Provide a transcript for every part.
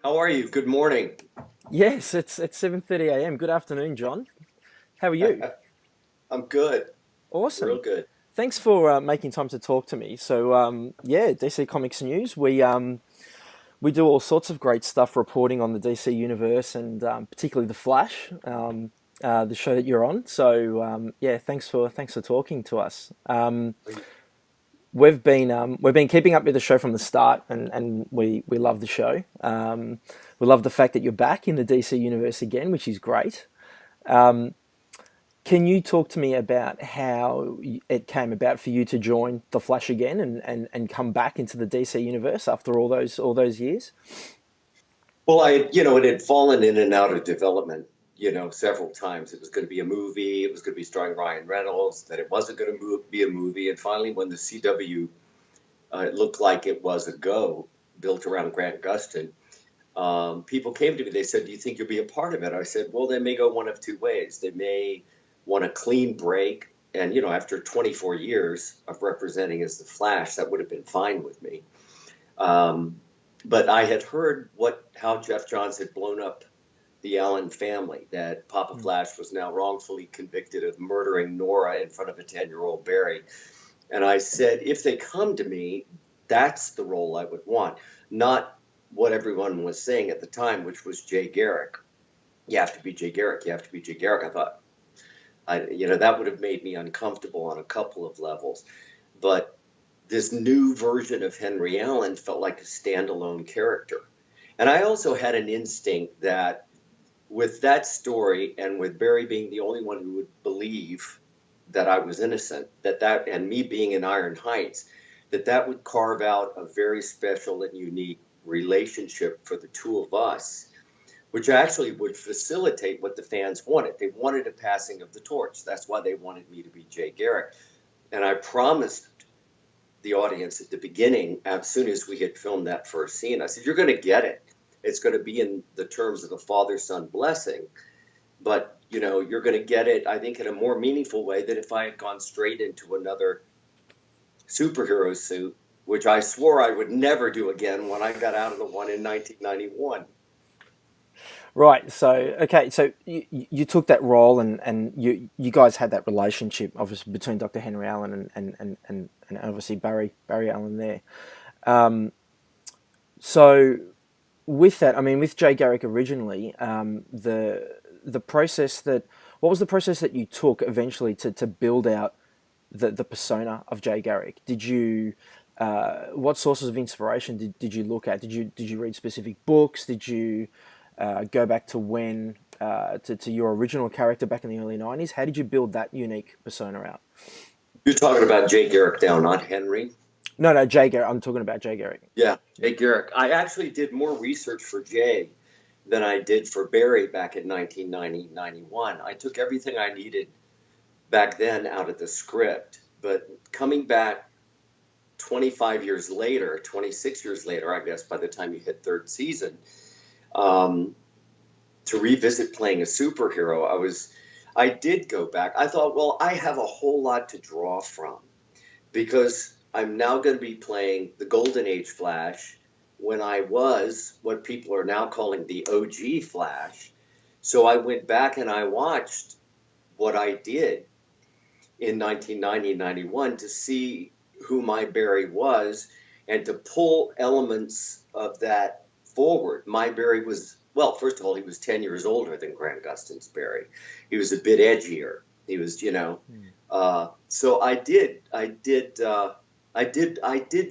How are you? Good morning. Yes, it's 7:30 a.m. Good afternoon, John. How are you? I'm good. Real Awesome. good. Thanks for making time to talk to me. So, DC Comics news. We do all sorts of great stuff reporting on the DC universe and particularly the Flash, the show that you're on. So, thanks for talking to us. We've been keeping up with the show from the start, and we love the show. We love the fact that you're back in the DC universe again, which is great. Can you talk to me about how it came about for you to join the Flash again and come back into the DC universe after all those years? Well, it had fallen in and out of development, several times. It was going to be a movie. It was going to be starring Ryan Reynolds. That it wasn't going to be a movie. And finally, when the CW it looked like it was a go, built around Grant Gustin, people came to me. They said, "Do you think you'll be a part of it?" I said, "Well, they may go one of two ways. They may want a clean break." And, after 24 years of representing as the Flash, that would have been fine with me. Um, but I had heard how Jeff Johns had blown up the Allen family, that Papa Mm. Flash was now wrongfully convicted of murdering Nora in front of a 10-year-old Barry. And I said, if they come to me, that's the role I would want, not what everyone was saying at the time, which was Jay Garrick. You have to be Jay Garrick. You have to be Jay Garrick. I thought, that would have made me uncomfortable on a couple of levels. But this new version of Henry Allen felt like a standalone character. And I also had an instinct that with that story and with Barry being the only one who would believe that I was innocent, that and me being in Iron Heights, that would carve out a very special and unique relationship for the two of us, which actually would facilitate what the fans wanted. They wanted a passing of the torch. That's why they wanted me to be Jay Garrick. And I promised the audience at the beginning, as soon as we had filmed that first scene, I said, "You're going to get it. It's going to be in the terms of the father-son blessing, but you're going to get it, I think, in a more meaningful way than if I had gone straight into another superhero suit, which I swore I would never do again when I got out of the one in 1991. Right. So you took that role, and you guys had that relationship, obviously, between Dr. Henry Allen and obviously Barry Allen there. So with that, I mean, with Jay Garrick originally, the process that what was the process that you took eventually to build out the persona of Jay Garrick? Did you what sources of inspiration did you look at? Did you read specific books? Did you go back to to your original character back in the early '90s? How did you build that unique persona out? You're talking about Jay Garrick now, not Henry. No, no, Jay Garrick. I'm talking about Jay Garrick. Yeah, Jay Garrick. I actually did more research for Jay than I did for Barry back in 1990, 91. I took everything I needed back then out of the script. But coming back 25 years later, 26 years later, I guess, by the time you hit third season, um, to revisit playing a superhero, I did go back. I thought, well, I have a whole lot to draw from because I'm now going to be playing the Golden Age Flash when I was what people are now calling the OG Flash. So I went back and I watched what I did in 1990 and 91 to see who my Barry was and to pull elements of that forward. My Barry was, well, first of all, he was 10 years older than Grant Gustin's Barry. He was a bit edgier. He was, so I did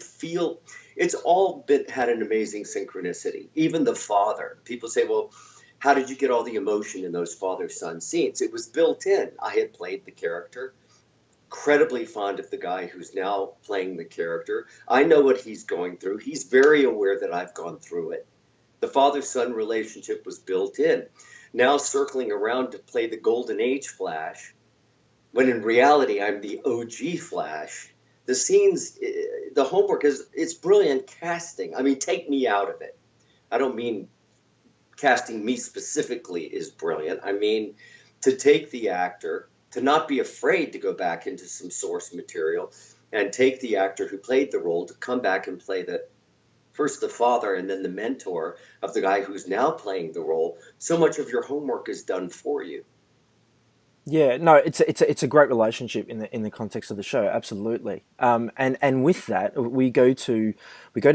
feel it's all been had an amazing synchronicity. Even the father, people say, well, how did you get all the emotion in those father-son scenes? It was built in. I had played the character, incredibly fond of the guy who's now playing the character. I know what he's going through. He's very aware that I've gone through it. The father-son relationship was built in. Now circling around to play the Golden Age Flash, when in reality I'm the OG Flash. The scenes, the homework it's brilliant casting. I mean, take me out of it. I don't mean casting me specifically is brilliant. I mean, to take the actor, to not be afraid to go back into some source material and take the actor who played the role to come back and play first the father and then the mentor of the guy who's now playing the role, so much of your homework is done for you. Yeah, no, it's a great relationship in the context of the show, absolutely. And with that, we go to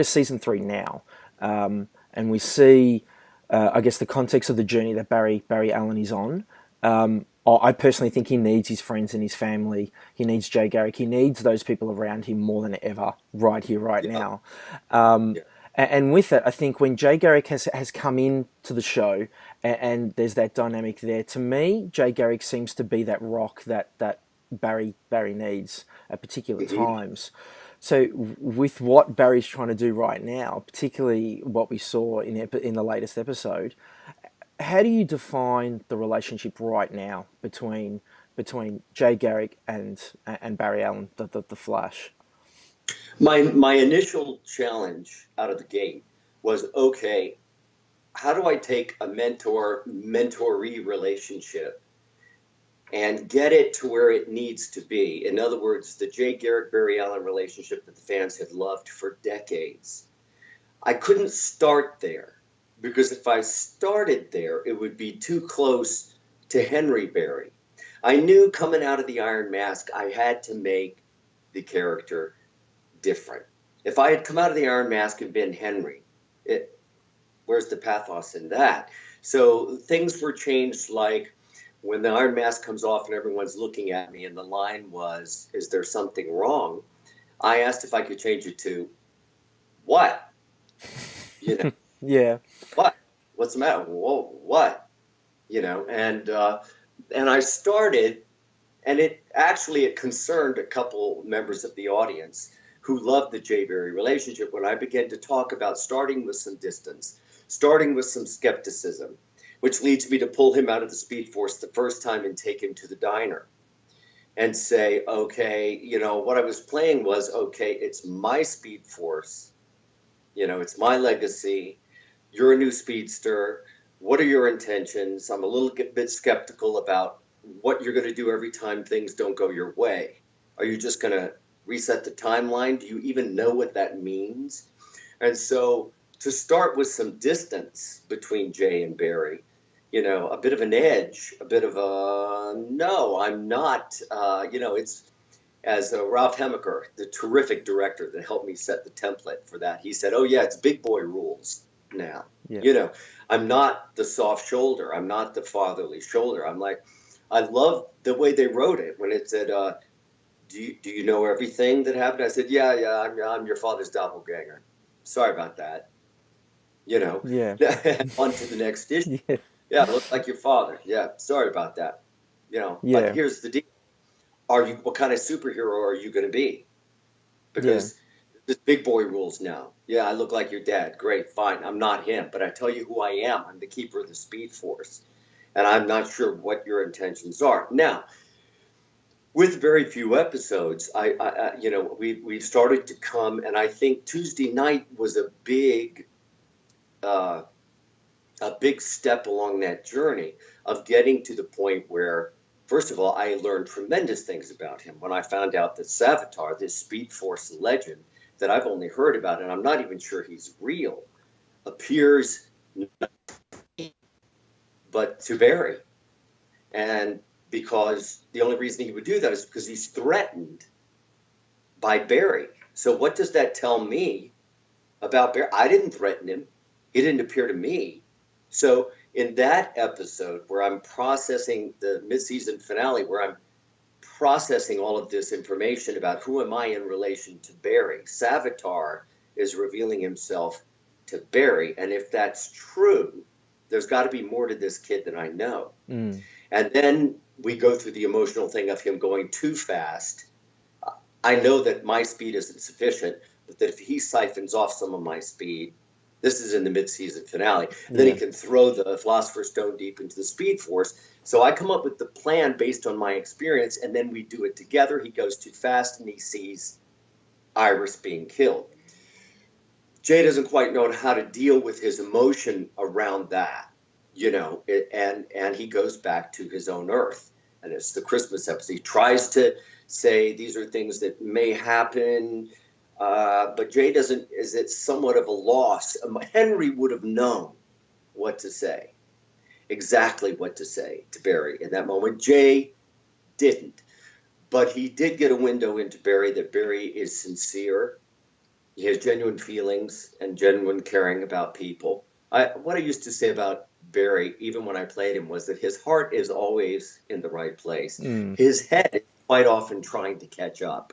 season 3 now, and we see, I guess, the context of the journey that Barry Allen is on. I personally think he needs his friends and his family. He needs Jay Garrick. He needs those people around him more than ever, right here, right Yeah. now. Yeah. And with that, I think when Jay Garrick has come in to the show, and there's that dynamic there, to me, Jay Garrick seems to be that rock that Barry needs at particular Mhm. times. So with what Barry's trying to do right now, particularly what we saw in the latest episode, how do you define the relationship right now between Jay Garrick and Barry Allen, the Flash? My initial challenge out of the gate was, okay, how do I take a mentoree relationship and get it to where it needs to be? In other words, the Jay Garrick Barry Allen relationship that the fans had loved for decades. I couldn't start there because if I started there, it would be too close to Henry Barry. I knew coming out of the Iron Mask, I had to make the character different. If I had come out of the Iron Mask and been Henry, where's the pathos in that? So things were changed, like when the Iron Mask comes off and everyone's looking at me and the line was, "Is there something wrong?" I asked if I could change it to, "What?" You know, Yeah, what? What's the matter? Whoa, what? You know, and I started, and it concerned a couple members of the audience who loved the Jay Barry relationship when I began to talk about starting with some distance, starting with some skepticism, which leads me to pull him out of the Speed Force the first time and take him to the diner and say, okay, what I was playing was, okay, it's my Speed Force, it's my legacy. You're a new speedster. What are your intentions? I'm a little bit skeptical about what you're going to do every time things don't go your way. Are you just going to reset the timeline? Do you even know what that means? And so to start with some distance between Jay and Barry, a bit of an edge, a bit of a, no, I'm not, it's as Ralph Hemmicker, the terrific director that helped me set the template for that. He said, oh yeah, it's big boy rules now. yeah, I'm not the soft shoulder. I'm not the fatherly shoulder. I'm like, I love the way they wrote it when it said, do you know everything that happened? I said, yeah, I'm your father's doppelganger. Sorry about that. yeah, On to the next issue. yeah, Yeah, I look like your father. Yeah, sorry about that. But yeah, here's the deal. What kind of superhero are you going to be? yeah, Because this big boy rules now. Yeah, I look like your dad. Great, fine. I'm not him, but I tell you who I am. I'm the keeper of the Speed Force, and I'm not sure what your intentions are. Now, with very few episodes, we've started to come, and I think Tuesday night was uh, a big step along that journey of getting to the point where, first of all, I learned tremendous things about him when I found out that Savitar, this Speed Force legend that I've only heard about, and I'm not even sure he's real, appears but to Barry. And because the only reason he would do that is because he's threatened by Barry. So what does that tell me about Barry? I didn't threaten him. He didn't appear to me. So in that episode where I'm processing the mid-season finale, where I'm processing all of this information about who am I in relation to Barry, Savitar is revealing himself to Barry. And if that's true, there's got to be more to this kid than I know. mm, And then we go through the emotional thing of him going too fast. I know that my speed isn't sufficient, but that if he siphons off some of my speed, this is in the mid-season finale, then he yeah, can throw the Philosopher's Stone deep into the Speed Force. So I come up with the plan based on my experience, and then we do it together. He goes too fast, and he sees Iris being killed. Jay doesn't quite know how to deal with his emotion around that, and he goes back to his own Earth. And it's the Christmas episode. He tries to say these are things that may happen. But Jay doesn't, is it somewhat of a loss? Henry would have known what to say, exactly what to say to Barry in that moment. Jay didn't. But he did get a window into Barry that Barry is sincere. He has genuine feelings and genuine caring about people. What I used to say about Barry, even when I played him, was that his heart is always in the right place. Mm, His head is quite often trying to catch up.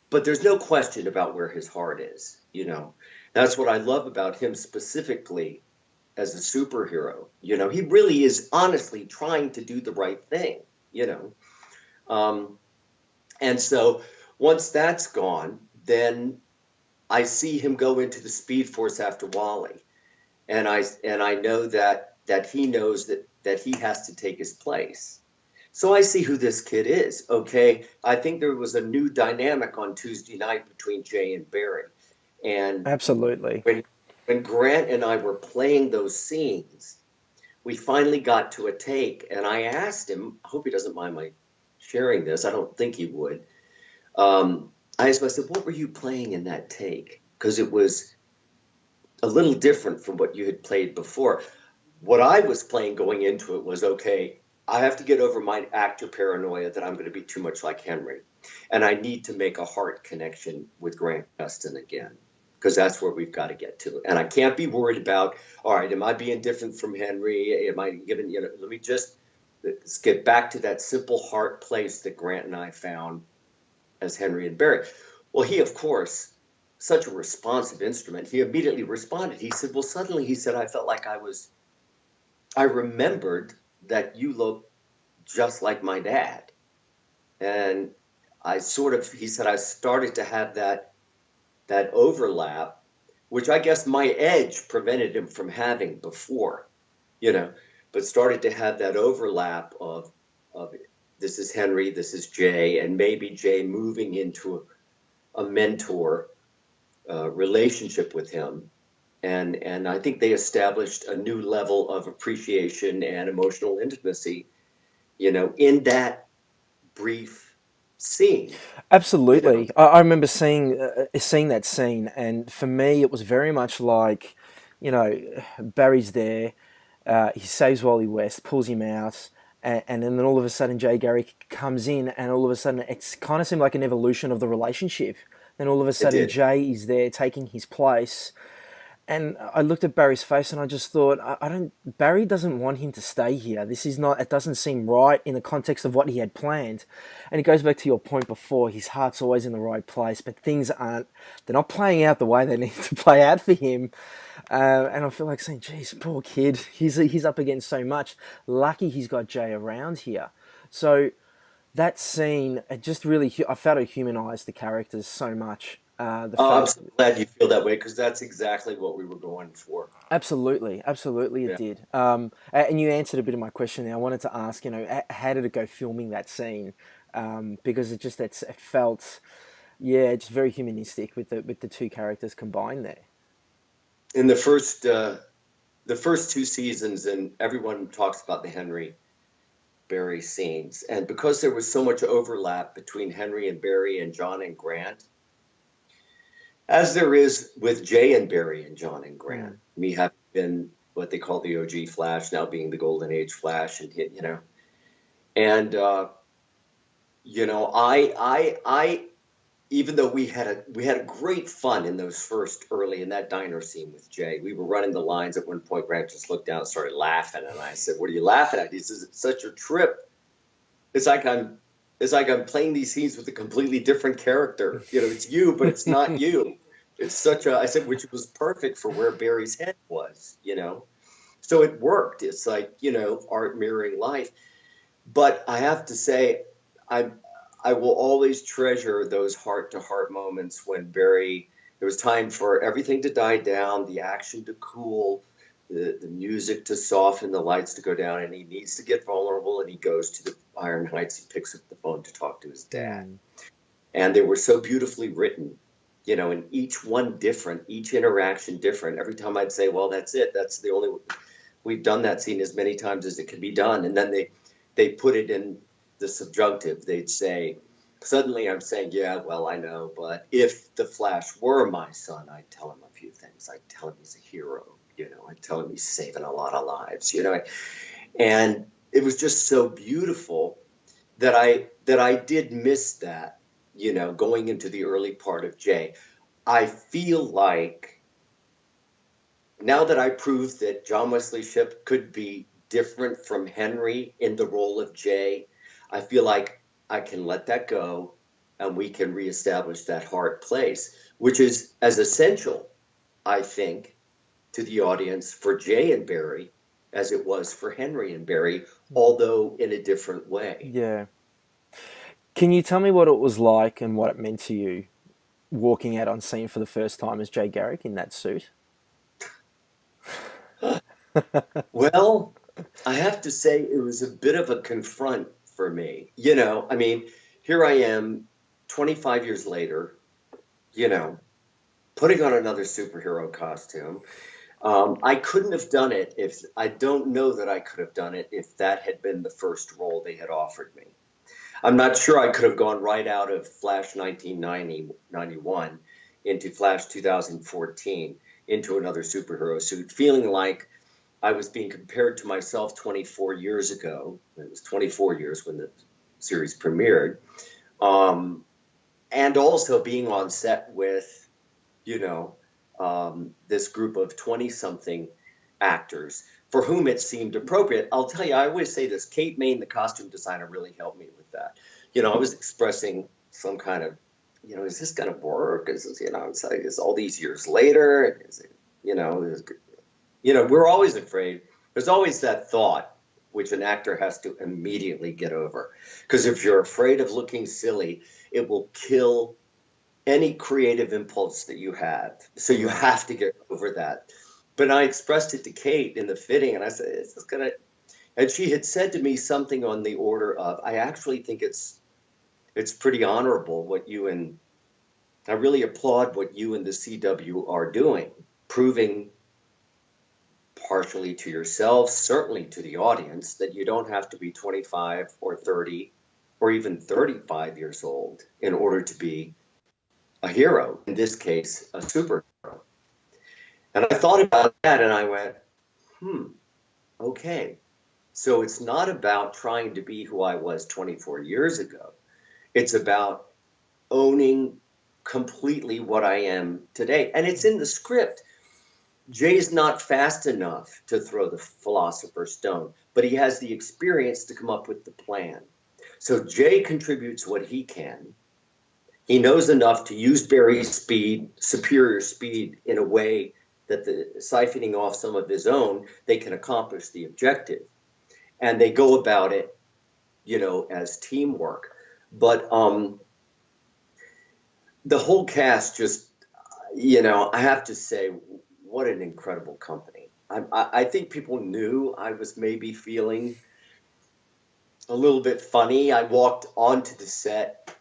But there's no question about where his heart is, you know. That's what I love about him specifically as a superhero. You know, he really is honestly trying to do the right thing, you know. Um, and so once that's gone, then I see him go into the Speed Force after Wally, and I know that he knows that he has to take his place. So I see who this kid is. Okay, I think there was a new dynamic on Tuesday night between Jay and Barry, and absolutely. when when Grant and I were playing those scenes, we finally got to a take, and I asked him. I hope he doesn't mind my sharing this. I don't think he would. I asked him, I said, what were you playing in that take? Because it was a little different from what you had played before. What I was playing going into it was, okay, I have to get over my actor paranoia that I'm going to be too much like Henry. And I need to make a heart connection with Grant Gustin again, because that's where we've got to get to. And I can't be worried about, all right, am I being different from Henry? Am I giving, you know, let me just let's get back to that simple heart place that Grant and I found as Henry and Barry. Well, he, of course, such a responsive instrument, he immediately responded. He said, well, suddenly, he said, I remembered that you look just like my dad. And he said, I started to have that overlap, which I guess my edge prevented him from having before, you know, but started to have that overlap of this is Henry, this is Jay, and maybe Jay moving into a mentor relationship with him. And I think they established a new level of appreciation and emotional intimacy, you know, in that brief scene, you know. Absolutely. I remember seeing that scene, and for me, it was very much like, you know, Barry's there, he saves Wally West, pulls him out, and then all of a sudden Jay Garrick comes in, and all of a sudden it's kind of seemed like an evolution of the relationship. Then all of a It sudden did. Jay is there taking his place, and I looked at Barry's face and I just thought, I don't. Barry doesn't want him to stay here. This is not. It doesn't seem right in the context of what he had planned. And it goes back to your point before. His heart's always in the right place, but things aren't. They're not playing out the way they need to play out for him. And I feel like saying, "Geez, poor kid. He's up against so much. Lucky he's got Jay around here." So that scene, it just really. I felt it humanized the characters so much. The Oh, I'm fact so glad you feel that way because that's exactly what we were going for. Absolutely, absolutely, it Yeah. did. And you answered a bit of my question there. I wanted to ask, you know, how did it go filming that scene? Because it felt, yeah, it's very humanistic with the two characters combined there. In the first two seasons, and everyone talks about the Henry Barry scenes, and because there was so much overlap between Henry and Barry and John and Grant, as there is with Jay and Barry and John and Grant, Mm. me having been what they call the OG Flash, now being the Golden Age Flash, and you know, and you know, even though we had a great fun in those first early in that diner scene with Jay, we were running the lines at one point. Grant just looked down and started laughing, and I said, "What are you laughing at?" He says, "It's such a trip. It's like I'm." It's like I'm playing these scenes with a completely different character. You know, it's you, but it's not you. It's such a, I said, which was perfect for where Barry's head was, you know. So it worked. It's like, you know, art mirroring life. But I have to say, I I will always treasure those heart to heart moments when Barry, there was time for everything to die down, the action to cool, the music to soften, the lights to go down, and he needs to get vulnerable and he goes to the Iron Heights. He picks up the phone to talk to his dad. Mm. And they were so beautifully written, you know, and each one different, each interaction different. Every time I'd say, well, that's it. That's the only, we've done that scene as many times as it can be done. And then they put it in the subjunctive. They'd say, Suddenly I'm saying, yeah, well, I know, but if the Flash were my son, I'd tell him a few things. I'd tell him he's a hero, I'd tell him he's saving a lot of lives. And it was just so beautiful that I did miss that, going into the early part of Jay. I feel like now that I proved that John Wesley Shipp could be different from Henry in the role of Jay, I feel like I can let that go and we can reestablish that heart place, which is as essential, I think, to the audience for Jay and Barry as it was for Henry and Barry, although in a different way. Yeah. Can you tell me what it was like and what it meant to you walking out on scene for the first time as Jay Garrick in that suit? Well, I have to say it was a bit of a confront for me. I mean, here I am 25 years later, you know, putting on another superhero costume. I couldn't have done it if I don't know that I could have done it if that had been the first role they had offered me. I'm not sure I could have gone right out of Flash 1991 into Flash 2014 into another superhero suit, feeling like I was being compared to myself 24 years ago. It was 24 years when the series premiered. And also being on set with, you know, this group of 20 something actors for whom it seemed appropriate. I'll tell you, I always say this: Kate Main, the costume designer, really helped me with that. I was expressing some kind of, is this going to work? Is this, it's like, is all these years later? Is it, we're always afraid. There's always that thought, which an actor has to immediately get over. Because if you're afraid of looking silly, it will kill any creative impulse that you have. So you have to get over that. But I expressed it to Kate in the fitting, and I said, "Is this gonna?" And she had said to me something on the order of, "I actually think it's pretty honorable what you and I really applaud what you and the CW are doing, proving partially to yourself, certainly to the audience, that you don't have to be 25 or 30 or even 35 years old in order to be a hero, in this case, a superhero." And I thought about that and I went, okay. So it's not about trying to be who I was 24 years ago. It's about owning completely what I am today. And it's in the script. Jay's not fast enough to throw the Philosopher's Stone, but he has the experience to come up with the plan. So Jay contributes what he can. He knows enough to use Barry's speed, superior speed, in a way that the siphoning off some of his own, they can accomplish the objective. And they go about it, as teamwork. But the whole cast just, I have to say, what an incredible company. I think people knew I was maybe feeling a little bit funny. I walked onto the set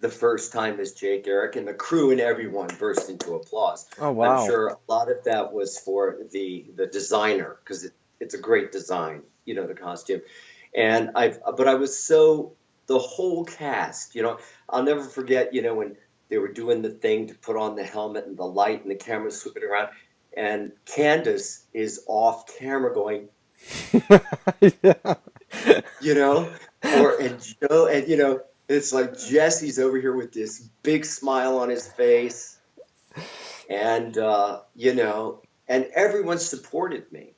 the first time as Jay Garrick, and the crew and everyone burst into applause. Oh, wow. I'm sure a lot of that was for the designer, because it's a great design, the costume. But I was the whole cast, I'll never forget, when they were doing the thing to put on the helmet and the light and the camera swooping around, and Candace is off camera going, Yeah. and Joe, and it's like Jesse's over here with this big smile on his face, and and everyone supported me.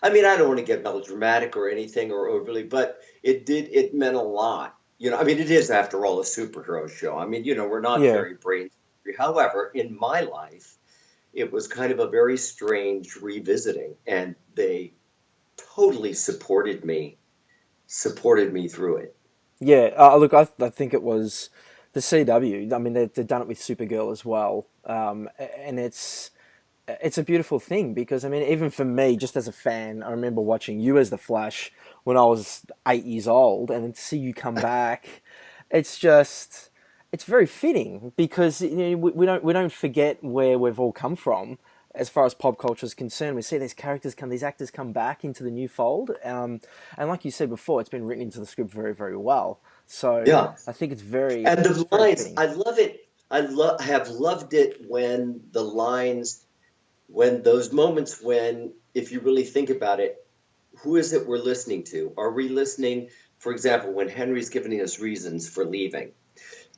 I mean, I don't want to get melodramatic or anything or overly, but it meant a lot. I mean, it is, after all, a superhero show. I mean, we're not very brain surgery. However, in my life, it was kind of a very strange revisiting, and they totally supported me through it. Yeah, look, I think it was the CW. I mean, they've done it with Supergirl as well, and it's a beautiful thing because, I mean, even for me, just as a fan, I remember watching you as the Flash when I was 8 years old, and then to see you come back, it's very fitting because we don't forget where we've all come from. as far as pop culture is concerned. We see these actors come back into the new fold, and like you said before, it's been written into the script very, very well. So Yeah. I think And it's the very lines, fitting. I love it. Have loved it when the lines, when those moments when, if you really think about it, who is it we're listening to? Are we listening, for example, when Henry's giving us reasons for leaving?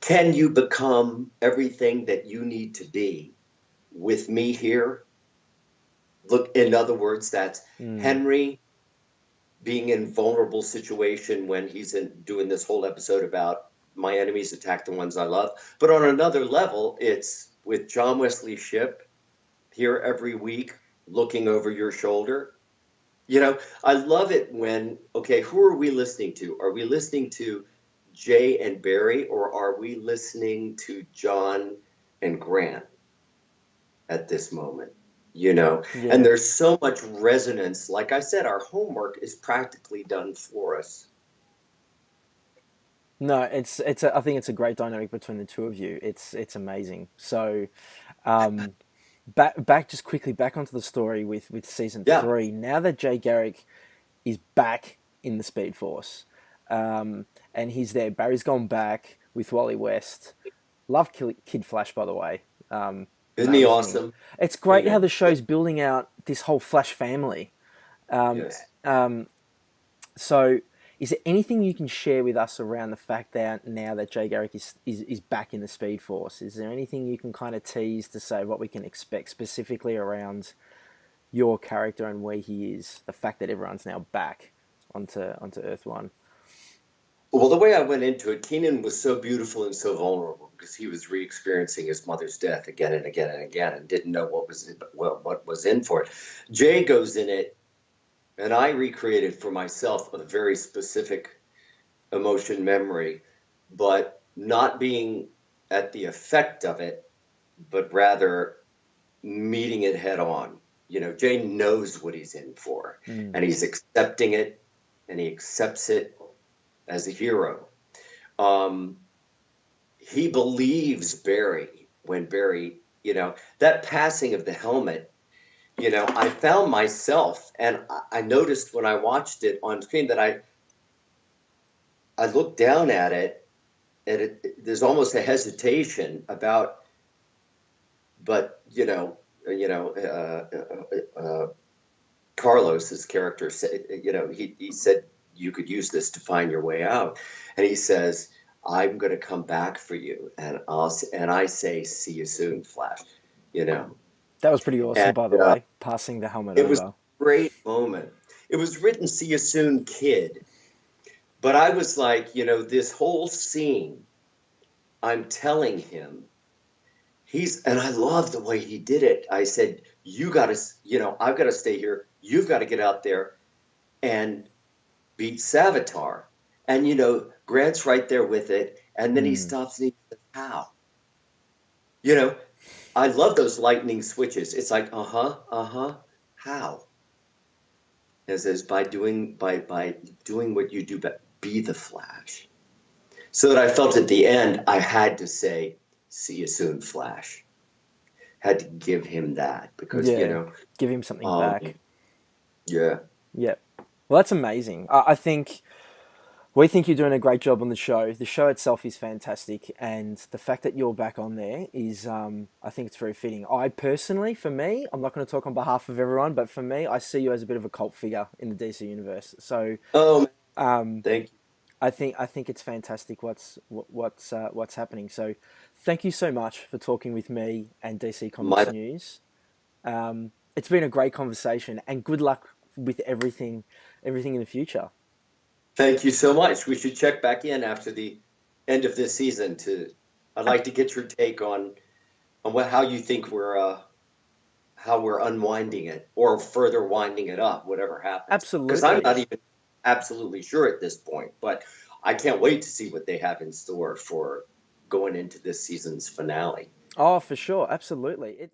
Can you become everything that you need to be with me here? Look, in other words, that's Mm, Henry being in vulnerable situation when he's doing this whole episode about my enemies attack the ones I love. But on another level, it's with John Wesley Shipp here every week, looking over your shoulder. I love it when, okay, who are we listening to? Are we listening to Jay and Barry, or are we listening to John and Grant at this moment? And yeah. there's so much resonance. Like I said, our homework is practically done for us. No, I think it's a great dynamic between the two of you. It's amazing. So, um, back just quickly back onto the story with season Yeah. 3. Now that Jay Garrick is back in the Speed Force, and he's there. Barry's gone back with Wally West. Love Kid Flash, by the way. Isn't he Amazing. awesome? It's You great how know, the show's building out this whole Flash family. Um, yes. um, so, is there anything you can share with us around the fact that now that Jay Garrick is back in the Speed Force? Is there anything you can kind of tease to say what we can expect specifically around your character and where he is? The fact that everyone's now back onto Earth One. Well, the way I went into it, Keenan was so beautiful and so vulnerable because he was re-experiencing his mother's death again and again and again, and didn't know what was in for it. Jay goes in it, and I recreated for myself a very specific emotion memory, but not being at the effect of it, but rather meeting it head on. Jay knows what he's in for, Mm, and he's accepting it, and he accepts it as a hero. Um, he believes Barry when Barry, that passing of the helmet. I found myself, and I noticed when I watched it on screen that I looked down at it, and there's almost a hesitation about, but Carlos's character said, he said you could use this to find your way out, and he says, "I'm going to come back for you," and I say, "See you soon, Flash," you know, that was pretty awesome, and by the way, passing the helmet it was over. a great moment. It was written, "See you soon, kid," but I was like, this whole scene, I'm telling him and I love the way he did it. I said, "You got to, I've got to stay here. You've got to get out there and beat Savitar." And Grant's right there with it, and then he Mm. stops and he says, "How?" You know, I love those lightning switches. It's like, how? It says by doing what you do, but be the Flash. So that I felt at the end I had to say, "See you soon, Flash." Had to give him that because Yeah, give him something um, back. yeah. Yeah. Well, that's amazing. I think we think you're doing a great job on the show. The show itself is fantastic, and the fact that you're back on there is, I think it's very fitting. I personally, for me, I'm not going to talk on behalf of everyone, but for me, I see you as a bit of a cult figure in the DC universe. So, Oh, um, thank you. I think it's fantastic what's happening. So, thank you so much for talking with me and DC Comics My News. It's been a great conversation, and good luck with everything in the future. Thank you so much. We should check back in after the end of this season to. I'd like to get your take on how you think how we're unwinding it or further winding it up, whatever happens. Because I'm Absolutely. not even absolutely sure at this point, but I can't wait to see what they have in store for going into this season's finale. Oh, for sure. Absolutely.